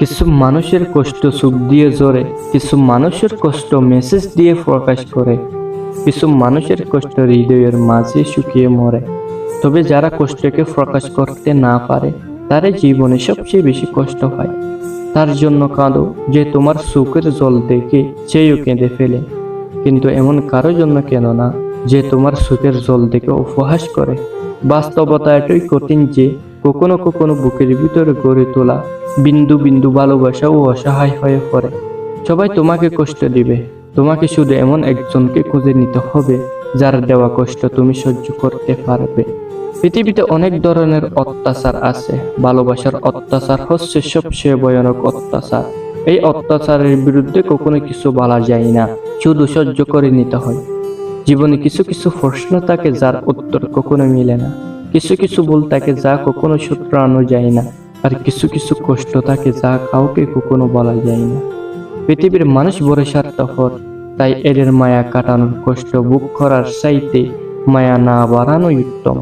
কিছু মানুষের কষ্ট সুখ দিয়ে জোরে, কিছু মানুষের কষ্ট মেসেজ দিয়ে প্রকাশ করে, কিছু মানুষের কষ্ট হৃদয়ের মাঝে শুকিয়ে মরে। তবে যারা কষ্টকে প্রকাশ করতে না পারে তারা জীবনে সবচেয়ে বেশি কষ্ট পায়। তার জন্য কাঁদো যে তোমার সুখের জল দেখে চেয়েও কেঁদে ফেলে, কিন্তু এমন কারো জন্য কেন না যে তোমার সুখের জল দেখে উপহাস করে। বাস্তবতা এতই কঠিন যে কখনো কখনো বুকের ভিতরে গড়ে তোলা বিন্দু বিন্দু ভালোবাসাও অসহায় হয়ে পড়ে। সবাই তোমাকে কষ্ট দিবে, তোমাকে শুধু এমন একজনকে খুঁজে নিতে হবে যার দেওয়া কষ্ট তুমি সহ্য করতে পারবে। পৃথিবীতে অনেক ধরনের অত্যাচার আছে, ভালোবাসার অত্যাচার হচ্ছে সবচেয়ে ভয়ানক অত্যাচার। এই অত্যাচারের বিরুদ্ধে কখনো কিছু বলা যায় না, শুধু সহ্য করে নিতে হয়। জীবনে কিছু কিছু প্রশ্ন থাকে যার উত্তর কখনো মিলে না, কিছু কিছু ভুল থাকে যা কখনো শুধরানো যায় না, আর কিছু কিছু কষ্ট থাকে যা কাউকে কখনো বলা যায় না। পৃথিবীর মানুষ বড় স্বার্থপর, তাই এদের মায়া কাটানোর কষ্ট বুক করার চাইতে মায়া না বাড়ানোই উত্তম।